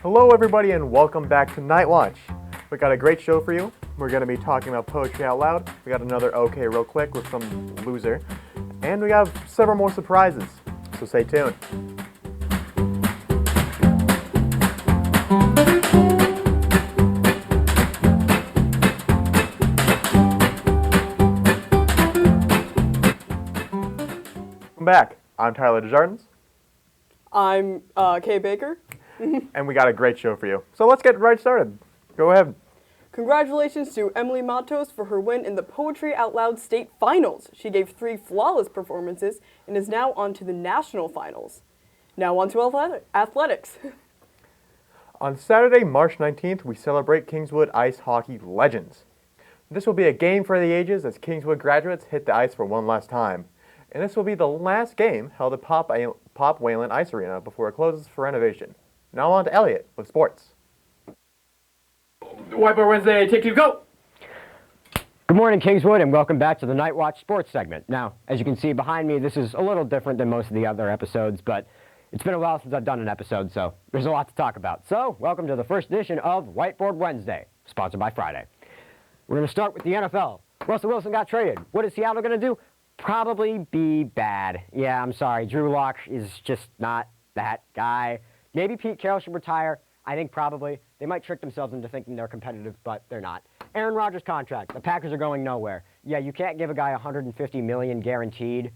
Hello everybody and welcome back to Night Watch. We got a great show for you. We're going to be talking about poetry out loud. We got another okay real quick with some loser. And we have several more surprises. So stay tuned. Welcome back. I'm Tyler Desjardins. I'm Kay Baker. And we got a great show for you. So let's get right started. Go ahead. Congratulations to Emily Matos for her win in the Poetry Out Loud State Finals. She gave 3 flawless performances and is now on to the National Finals. Now on to athletics. On Saturday, March 19th, we celebrate Kingswood ice hockey legends. This will be a game for the ages as Kingswood graduates hit the ice for one last time. And this will be the last game held at Pop Wayland Ice Arena before it closes for renovation. Now on to Elliot with sports. Whiteboard Wednesday, take 2, go! Good morning, Kingswood, and welcome back to the Night Watch Sports segment. Now, as you can see behind me, this is a little different than most of the other episodes, but it's been a while since I've done an episode, so there's a lot to talk about. So, welcome to the first edition of Whiteboard Wednesday, sponsored by Friday. We're going to start with the NFL. Russell Wilson got traded. What is Seattle going to do? Probably be bad. Yeah, I'm sorry. Drew Lock is just not that guy. Maybe Pete Carroll should retire. I think probably. They might trick themselves into thinking they're competitive, but they're not. Aaron Rodgers' contract. The Packers are going nowhere. Yeah, you can't give a guy $150 million guaranteed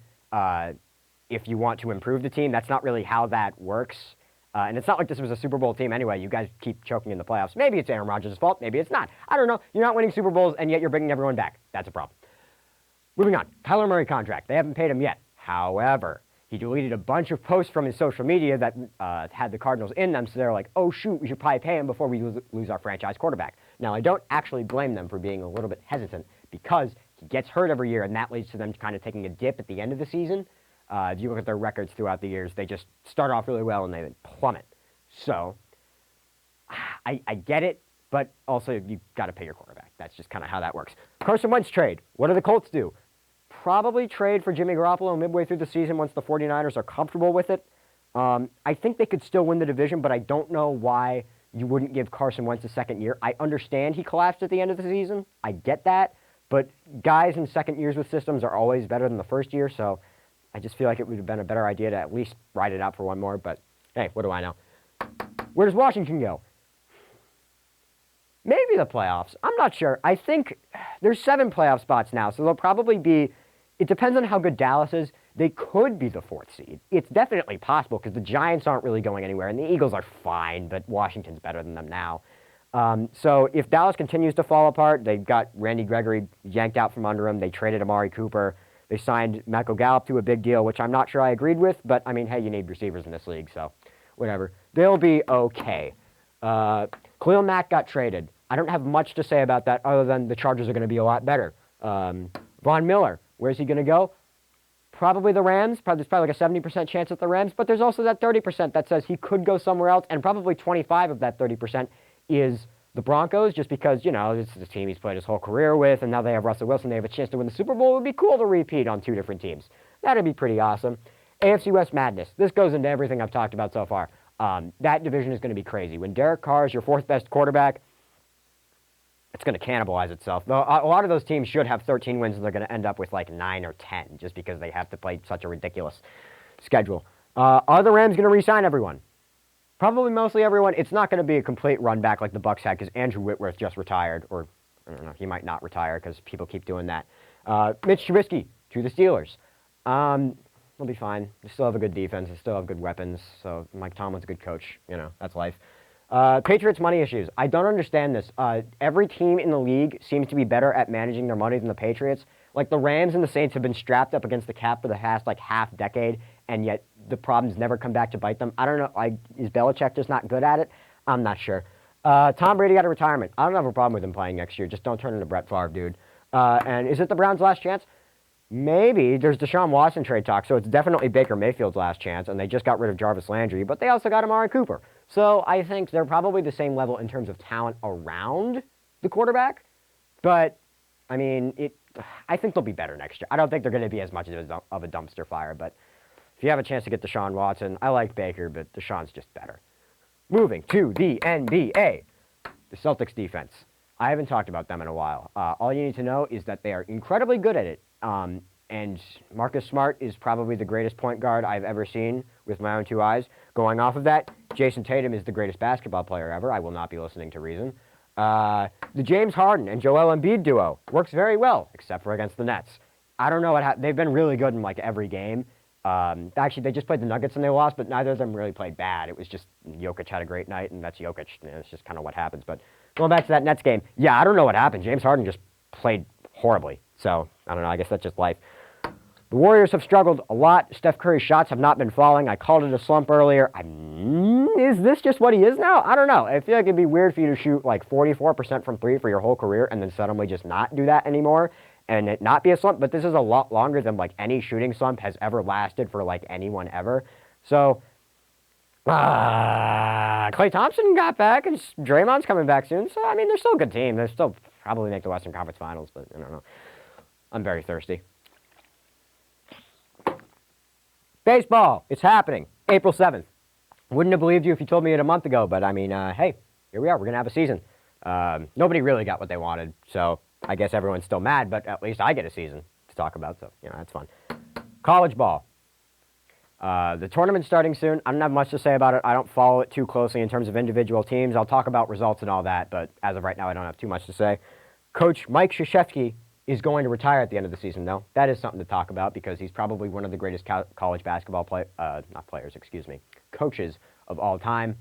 if you want to improve the team. That's not really how that works. And it's not like this was a Super Bowl team anyway. You guys keep choking in the playoffs. Maybe it's Aaron Rodgers' fault. Maybe it's not. I don't know. You're not winning Super Bowls, and yet you're bringing everyone back. That's a problem. Moving on. Kyler Murray contract. They haven't paid him yet. However, he deleted a bunch of posts from his social media that had the Cardinals in them, so they're like, oh shoot, we should probably pay him before we lose our franchise quarterback. Now, I don't actually blame them for being a little bit hesitant because he gets hurt every year, and that leads to them kind of taking a dip at the end of the season. If you look at their records throughout the years, they just start off really well and they plummet. So, I get it, but also you've got to pay your quarterback. That's just kind of how that works. Carson Wentz trade. What do the Colts do? Probably trade for Jimmy Garoppolo midway through the season once the 49ers are comfortable with it. I think they could still win the division, but I don't know why you wouldn't give Carson Wentz a second year. I understand he collapsed at the end of the season. I get that. But guys in second years with systems are always better than the first year, so I just feel like it would have been a better idea to at least ride it out for one more. But hey, what do I know? Where does Washington go? Maybe the playoffs. I'm not sure. I think there's 7 playoff spots now, so they'll probably be... It depends on how good Dallas is. They could be the 4th seed. It's definitely possible because the Giants aren't really going anywhere, and the Eagles are fine, but Washington's better than them now. So if Dallas continues to fall apart, they've got Randy Gregory yanked out from under them. They traded Amari Cooper. They signed Michael Gallup to a big deal, which I'm not sure I agreed with, but, I mean, hey, you need receivers in this league, so whatever. They'll be okay. Khalil Mack got traded. I don't have much to say about that other than the Chargers are going to be a lot better. Von Miller, where's he going to go? Probably the Rams. There's probably like a 70% chance at the Rams, but there's also that 30% that says he could go somewhere else, and probably 25 of that 30% is the Broncos, just because, you know, it's the team he's played his whole career with, and now they have Russell Wilson. They have a chance to win the Super Bowl. It would be cool to repeat on 2 different teams. That'd be pretty awesome. AFC West madness. This goes into everything I've talked about so far. That division is going to be crazy. When Derek Carr is your 4th best quarterback, it's going to cannibalize itself. Though a lot of those teams should have 13 wins, and they're going to end up with like 9 or 10 just because they have to play such a ridiculous schedule. Are the Rams going to re-sign everyone? Probably mostly everyone. It's not going to be a complete run back like the Bucs had because Andrew Whitworth just retired, or I don't know, he might not retire because people keep doing that. Mitch Trubisky to the Steelers. They'll be fine. They still have a good defense. They still have good weapons. So Mike Tomlin's a good coach. You know, that's life. Patriots money issues. I don't understand this. Every team in the league seems to be better at managing their money than the Patriots. Like the Rams and the Saints have been strapped up against the cap for the past like half decade, and yet the problems never come back to bite them. I don't know. Is Belichick just not good at it? I'm not sure. Tom Brady got a retirement. I don't have a problem with him playing next year. Just don't turn into Brett Favre, dude. And is it the Browns' last chance? Maybe. There's Deshaun Watson trade talk, so it's definitely Baker Mayfield's last chance, and they just got rid of Jarvis Landry, but they also got Amari Cooper. So I think they're probably the same level in terms of talent around the quarterback, but, I mean, I think they'll be better next year. I don't think they're going to be as much of a dumpster fire, but if you have a chance to get Deshaun Watson, I like Baker, but Deshaun's just better. Moving to the NBA, the Celtics defense. I haven't talked about them in a while. All you need to know is that they are incredibly good at it. And Marcus Smart is probably the greatest point guard I've ever seen with my own two eyes. Going off of that, Jason Tatum is the greatest basketball player ever. I will not be listening to reason. The James Harden and Joel Embiid duo works very well, except for against the Nets. I don't know what they've been really good in like every game. Actually, they just played the Nuggets and they lost, but neither of them really played bad. It was just Jokic had a great night, and that's Jokic. It's just kind of what happens. But going back to that Nets game, yeah, I don't know what happened. James Harden just played horribly. So, I don't know. I guess that's just life. The Warriors have struggled a lot. Steph Curry's shots have not been falling. I called it a slump earlier. Is this just what he is now? I don't know. I feel like it'd be weird for you to shoot like 44% from three for your whole career and then suddenly just not do that anymore and it not be a slump. But this is a lot longer than like any shooting slump has ever lasted for like anyone ever. So, Klay Thompson got back and Draymond's coming back soon. So, I mean, they're still a good team. They'll still probably make the Western Conference Finals, but I don't know. I'm very thirsty. Baseball, it's happening, April 7th. Wouldn't have believed you if you told me it a month ago, but I mean, hey, here we are, we're going to have a season. Nobody really got what they wanted, so I guess everyone's still mad, but at least I get a season to talk about, so, you know, that's fun. College ball. The tournament's starting soon. I don't have much to say about it. I don't follow it too closely in terms of individual teams. I'll talk about results and all that, but as of right now, I don't have too much to say. Coach Mike Krzyzewski is going to retire at the end of the season, though. That is something to talk about because he's probably one of the greatest college basketball coaches of all time.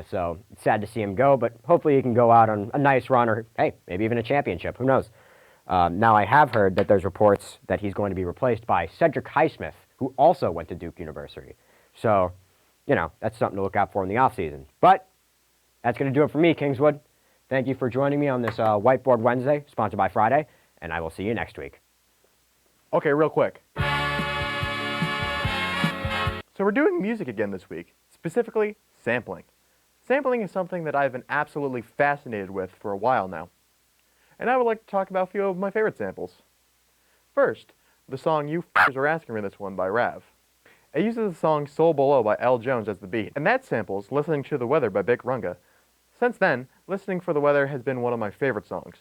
So it's sad to see him go, but hopefully he can go out on a nice run or, hey, maybe even a championship. Who knows? Now, I have heard that there's reports that he's going to be replaced by Cedric Highsmith, who also went to Duke University. So, you know, that's something to look out for in the offseason. But that's going to do it for me, Kingswood. Thank you for joining me on this Whiteboard Wednesday, sponsored by Friday. And I will see you next week. Okay, real quick. So we're doing music again this week, specifically sampling. Sampling is something that I've been absolutely fascinated with for a while now. And I would like to talk about a few of my favorite samples. First, the song You F***ers Are Asking Me This One by Revue. It uses the song Soul Below by L. Jones as the beat, and that samples Listening to the Weather by Big Runga. Since then, Listening for the Weather has been one of my favorite songs.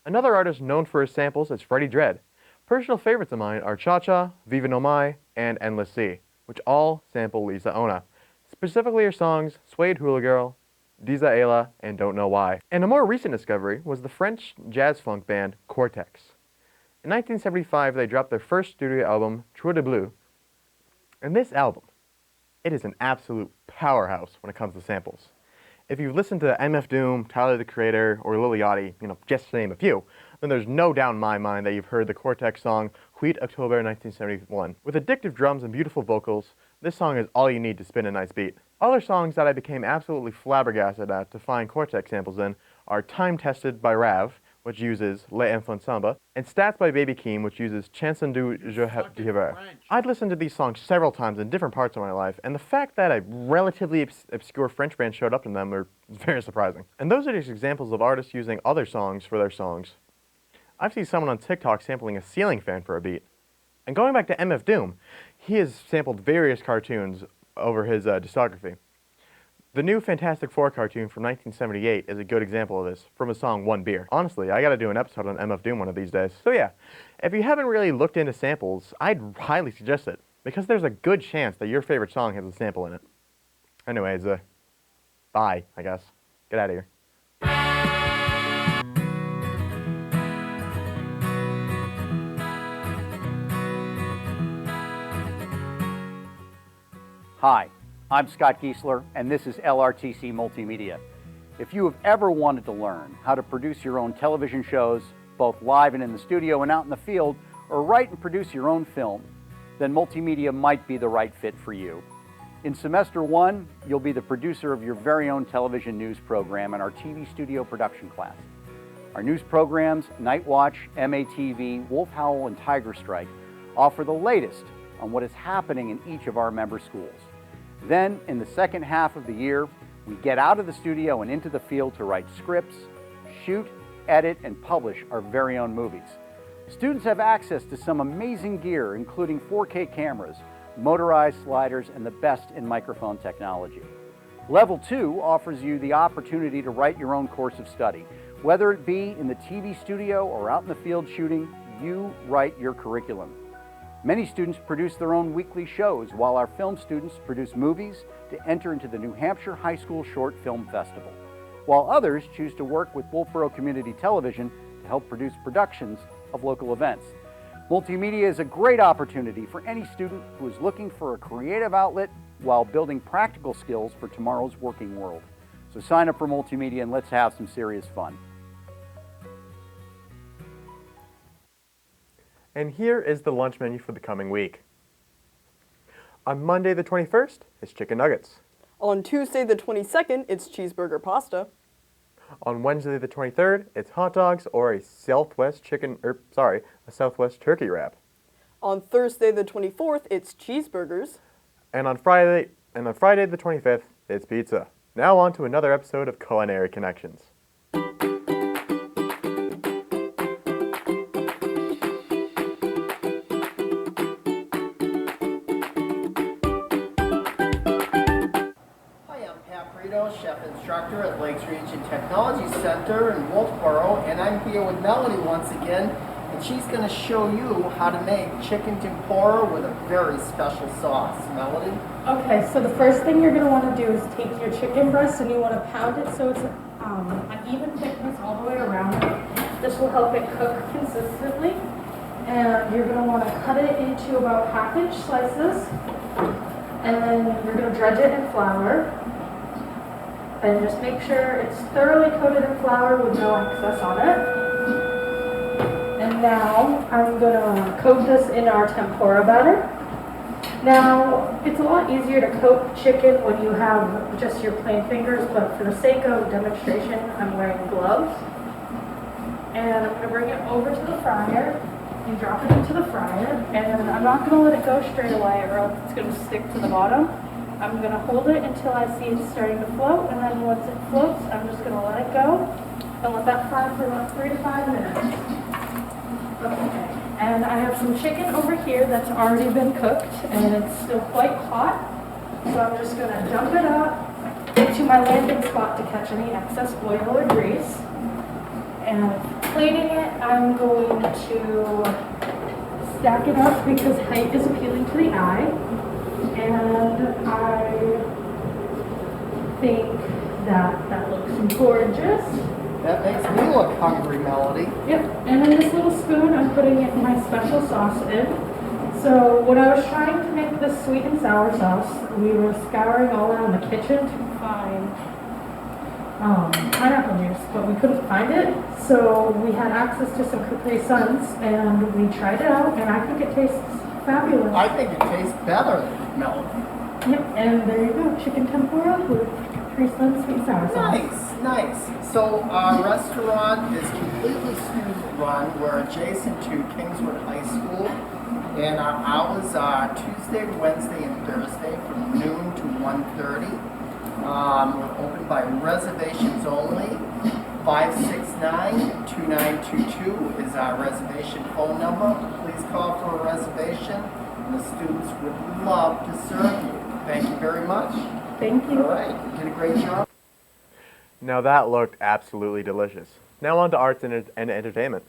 Another artist known for his samples is Freddie Dredd. Personal favorites of mine are Cha Cha, Viva No Mai, and Endless Sea, which all sample Lisa Ona. Specifically her songs Suede Hula Girl, Diza Ayla, and Don't Know Why. And a more recent discovery was the French jazz funk band Cortex. In 1975, they dropped their first studio album, Trou de Bleu. And this album, it is an absolute powerhouse when it comes to samples. If you've listened to MF Doom, Tyler the Creator, or Lil Yachty, you know, just to name a few, then there's no doubt in my mind that you've heard the Cortex song, Huit October 1971. With addictive drums and beautiful vocals, this song is all you need to spin a nice beat. Other songs that I became absolutely flabbergasted at to find Cortex samples in are Time Tested by Revue, which uses Les Enfants Samba, and Stats by Baby Keem, which uses Chanson du Je Rêve. I'd listened to these songs several times in different parts of my life, and the fact that a relatively obscure French band showed up in them are very surprising. And those are just examples of artists using other songs for their songs. I've seen someone on TikTok sampling a ceiling fan for a beat. And going back to MF Doom, he has sampled various cartoons over his discography. The new Fantastic Four cartoon from 1978 is a good example of this, from his song One Beer. Honestly, I gotta do an episode on MF Doom one of these days. So yeah, if you haven't really looked into samples, I'd highly suggest it, because there's a good chance that your favorite song has a sample in it. Anyways, bye, I guess. Get out of here. Hi, I'm Scott Giesler, and this is LRTC Multimedia. If you have ever wanted to learn how to produce your own television shows, both live and in the studio and out in the field, or write and produce your own film, then multimedia might be the right fit for you. In semester 1, you'll be the producer of your very own television news program in our TV studio production class. Our news programs, Night Watch, MATV, Wolf Howl, and Tiger Strike, offer the latest on what is happening in each of our member schools. Then, in the second half of the year, we get out of the studio and into the field to write scripts, shoot, edit, and publish our very own movies. Students have access to some amazing gear, including 4K cameras, motorized sliders, and the best in microphone technology. Level 2 offers you the opportunity to write your own course of study. Whether it be in the TV studio or out in the field shooting, you write your curriculum. Many students produce their own weekly shows, while our film students produce movies to enter into the New Hampshire High School Short Film Festival, while others choose to work with Wolfboro Community Television to help produce productions of local events. Multimedia is a great opportunity for any student who is looking for a creative outlet while building practical skills for tomorrow's working world. So sign up for multimedia and let's have some serious fun. And here is the lunch menu for the coming week. On Monday the 21st, it's chicken nuggets. On Tuesday the 22nd, it's cheeseburger pasta. On Wednesday the 23rd, it's hot dogs or a Southwest turkey wrap. On Thursday the 24th, it's cheeseburgers. And on Friday the 25th, it's pizza. Now on to another episode of Culinary Connections. Chef instructor at Lakes Region Technology Center in Wolfboro, and I'm here with Melody once again, and she's going to show you how to make chicken tempura with a very special sauce. Melody? Okay, so the first thing you're going to want to do is take your chicken breast and you want to pound it so it's an even thickness all the way around. This will help it cook consistently, and you're going to want to cut it into about half-inch slices, and then you're going to dredge it in flour. And just make sure it's thoroughly coated in flour with no excess on it. And now I'm going to coat this in our tempura batter. Now, it's a lot easier to coat chicken when you have just your plain fingers, but for the sake of demonstration, I'm wearing gloves. And I'm going to bring it over to the fryer. You drop it into the fryer, and I'm not going to let it go straight away or else it's going to stick to the bottom. I'm going to hold it until I see it starting to float, and then once it floats, I'm just going to let it go and let that fry for about 3 to 5 minutes. Okay, and I have some chicken over here that's already been cooked, and it's still quite hot, so I'm just going to dump it up into my landing spot to catch any excess oil or grease. And plating it, I'm going to stack it up because height is appealing to the eye. And I think that looks gorgeous. That makes me look hungry, Melody. Yep, and then this little spoon, I'm putting it in my special sauce in. So when I was trying to make this sweet and sour sauce, we were scouring all around the kitchen to find pineapple juice, but we couldn't find it. So we had access to some Capri Suns, and we tried it out, and I think it tastes fabulous. I think it tastes better, Melody. Yep, and there you go, chicken tempura with Capri Sun sweet and sour sauce. Nice. So our restaurant is completely student run. We're adjacent to Kingswood High School, and our hours are Tuesday, Wednesday, and Thursday from noon to 1:30. We're open by reservations only. 569-2922 is our reservation phone number. Please call for a reservation, and the students would love to serve you. Thank you very much. Thank you. All right, you did a great job. Now that looked absolutely delicious. Now on to arts and entertainment.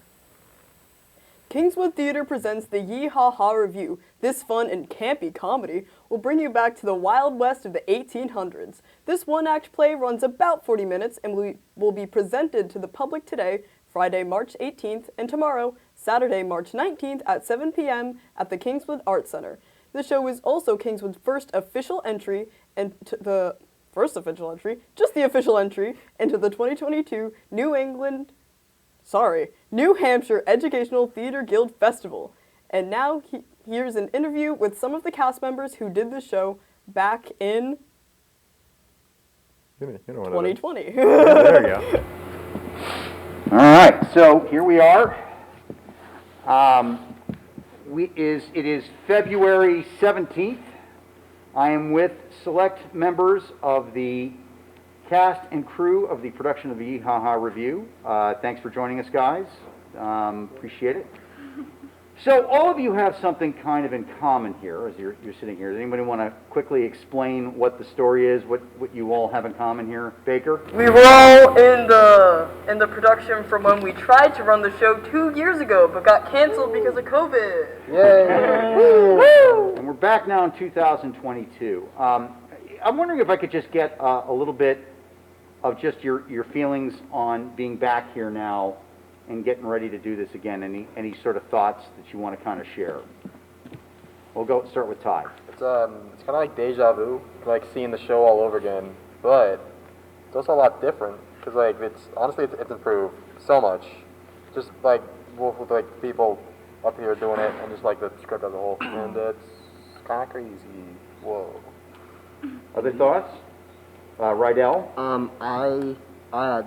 Kingswood Theater presents the Yee-Ha Revue. This fun and campy comedy will bring you back to the Wild West of the 1800s. This one-act play runs about 40 minutes and will be presented to the public today, Friday, March 18th, and tomorrow, Saturday, March 19th at 7 p.m. at the Kingswood Arts Center. The show is also Kingswood's first official entry into the official entry into the 2022 New Hampshire Educational Theater Guild Festival. And now here's an interview with some of the cast members who did the show back in 2020. Yeah, there you go. All right, so here we are. It is February 17th. I am with select members of the cast and crew of the production of the Yee-Ha Revue. Thanks for joining us, guys. Appreciate it. So all of you have something kind of in common here as you're sitting here. Does anybody want to quickly explain what the story is, what you all have in common here? Baker? We were all in the production from when we tried to run the show 2 years ago, but got canceled because of COVID. Yay! And we're back now in 2022. I'm wondering if I could just get a little bit of just your feelings on being back here now and getting ready to do this again. Any sort of thoughts that you want to kind of share? We'll start with Ty. It's kind of like deja vu, like seeing the show all over again, but it's also a lot different because like it's improved so much. Just like with like people up here doing it and just like the script as a whole, and it's kind of crazy. Whoa. Other thoughts? Rydell?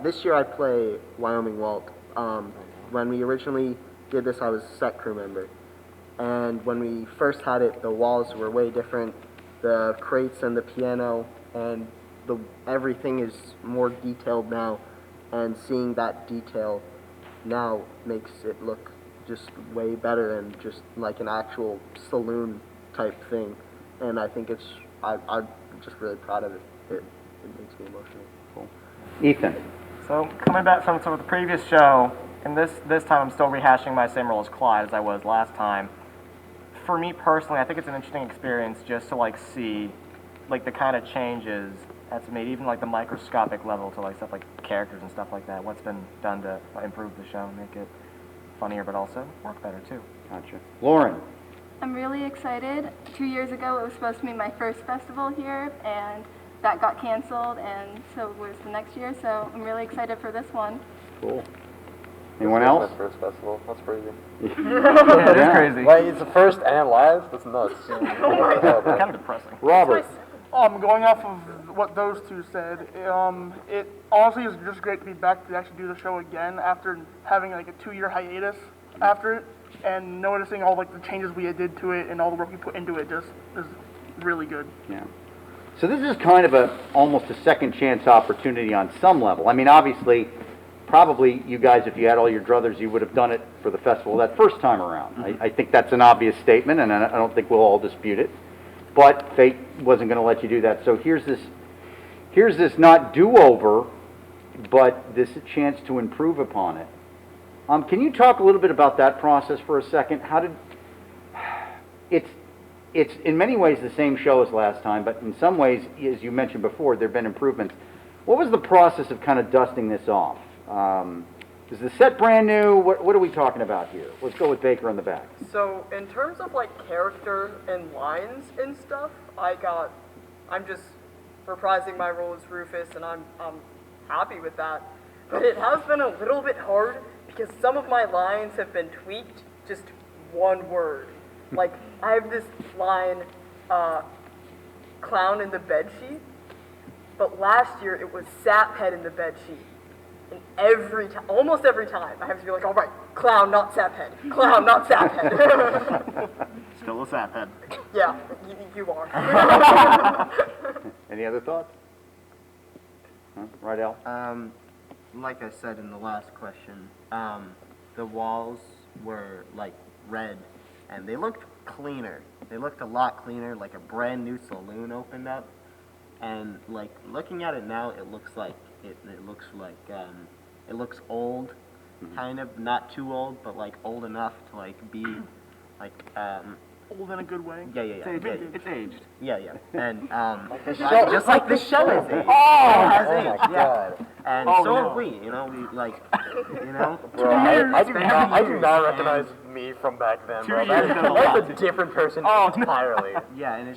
This year I play Wyoming Walk. When we originally did this, I was a set crew member. And when we first had it, the walls were way different. The crates and the piano and everything is more detailed now. And seeing that detail now makes it look just way better and just like an actual saloon type thing. And I think I'm just really proud of it. It makes me emotional. Cool. Ethan? So coming back from sort of the previous show, and this time I'm still rehashing my same role as Clyde as I was last time. For me personally, I think it's an interesting experience just to like see like the kind of changes that's made, even like the microscopic level to like stuff like characters and stuff like that. What's been done to improve the show, make it funnier, but also work better too. Gotcha. Lauren? I'm really excited. 2 years ago it was supposed to be my first festival here, and that got canceled, and so was the next year, so I'm really excited for this one. Cool. Anyone else? My first festival. That's crazy. Yeah, it is crazy. Like it's the first and live. That's nuts. Kind of depressing. Robert? Going off of what those two said, it honestly is just great to be back to actually do the show again after having like a 2-year hiatus after it, and noticing all like the changes we did to it and all the work we put into it just is really good. Yeah. So this is kind of almost a second chance opportunity on some level. I mean, obviously, probably you guys, if you had all your druthers, you would have done it for the festival that first time around. I think that's an obvious statement, and I don't think we'll all dispute it. But fate wasn't going to let you do that. So here's this not do-over, but this chance to improve upon it. Can you talk a little bit about that process for a second? It's in many ways the same show as last time, but in some ways, as you mentioned before, there have been improvements. What was the process of kind of dusting this off? Is the set brand new? What are we talking about here? Let's go with Baker in the back. So in terms of like character and lines and stuff, I'm just reprising my role as Rufus, and I'm happy with that. But it has been a little bit hard because some of my lines have been tweaked, just one word. Like I have this line, clown in the bedsheet, but last year it was saphead in the bedsheet. And almost every time, I have to be like, all right, clown, not saphead. Clown, not saphead. Still a saphead. Yeah, you are. Any other thoughts? Rydell? Like I said in the last question, the walls were like red, and they looked cleaner. They looked a lot cleaner, like a brand new saloon opened up. And like looking at it now, it looks old, kind of, not too old, but like old enough to like be like Old in a good way. yeah. It's aged. Yeah. And just like this show is aged. Oh, it has oh aged, my God. And Oh, so no. have we, we like, Bro, I do not recognize me from back then, bro. 2 years is a That's lot. a different person Oh, entirely. Yeah, and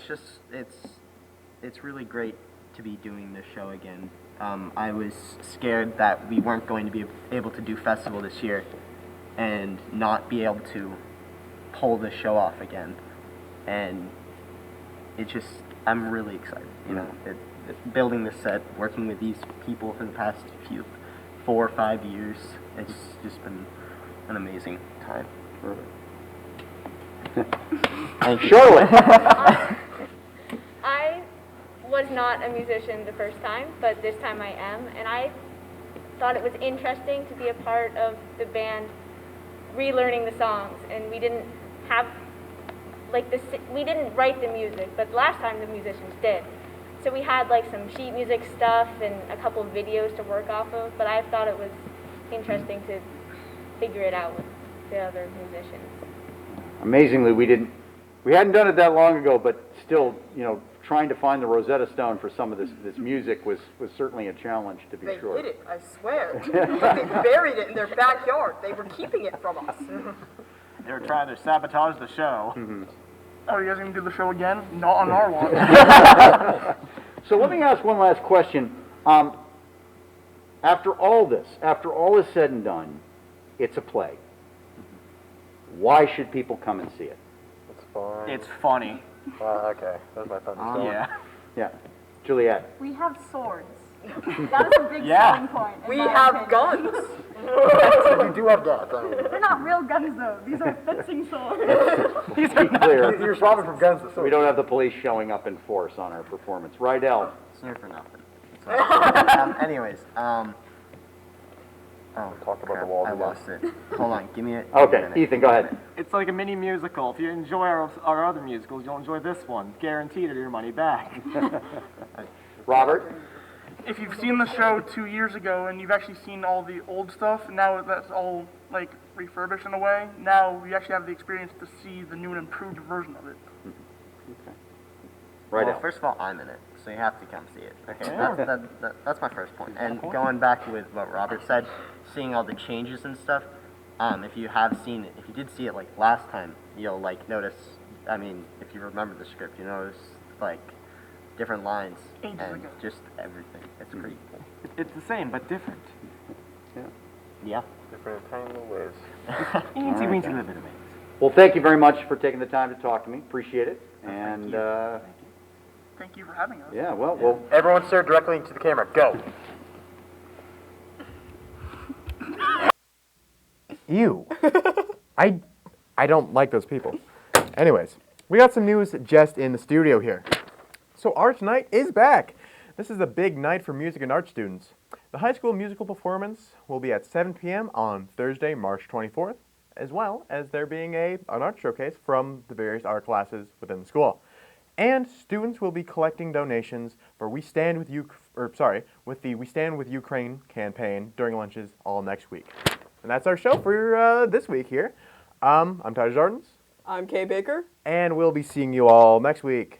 it's really great to be doing this show again. I was scared that we weren't going to be able to do festival this year and not be able to pull the show off again. And I'm really excited, building this set, working with these people for the past 4 or 5 years. It's just been an amazing time. And Charlotte? I was not a musician the first time, but this time I am, and I thought it was interesting to be a part of the band relearning the songs, and we didn't have like we didn't write the music, but last time the musicians did. So we had like some sheet music stuff and a couple of videos to work off of, but I thought it was interesting to figure it out with the other musicians. Amazingly, we hadn't done it that long ago, but still, trying to find the Rosetta Stone for some of this music was certainly a challenge, to be sure. They hid it, I swear. They buried it in their backyard. They were keeping it from us. They were trying to sabotage the show. Oh, you guys gonna do the show again? Not on our watch. So let me ask one last question. After all is said and done, it's a play. Why should people come and see it? It's fun. It's funny. Okay, that's my thunderstorm. Yeah. Juliet. We have swords. That is a big selling point. We have guns. You do have guns. They're not real guns, though. These are fencing swords. Be clear. You're swapping from guns to swords. We don't have the police showing up in force on our performance. Rydell. Sneer for nothing. Anyways, Talk about the wall. I lost it. Hold on, give me it. Okay, Ethan, go ahead. It's like a mini musical. If you enjoy our other musicals, you'll enjoy this one. Guaranteed your money back. Robert? If you've seen the show 2 years ago and you've actually seen all the old stuff, now that's all like refurbished in a way. Now you actually have the experience to see the new and improved version of it. Right. Well, first of all, I'm in it, so you have to come see it. Okay, that's my first point. And going back with what Robert said, seeing all the changes and stuff. If you did see it like last time, you'll like notice. I mean, if you remember the script, you notice like different lines and just everything. It's pretty cool. It's the same, but different. Yeah. Different in tiny little ways. Eensy weensy little bit of it. Well, thank you very much for taking the time to talk to me. Appreciate it. And Thank you for having us. yeah, well, Everyone stare directly into the camera. Go. Ew. I don't like those people. Anyways, we got some news just in the studio here. So Arts Night is back. This is a big night for music and art students. The high school musical performance will be at 7 p.m. on Thursday, March 24th, as well as there being an art showcase from the various art classes within the school. And students will be collecting donations for with the We Stand With Ukraine campaign during lunches all next week. And that's our show for this week here. I'm Tyler Jardins. I'm Kay Baker. And we'll be seeing you all next week.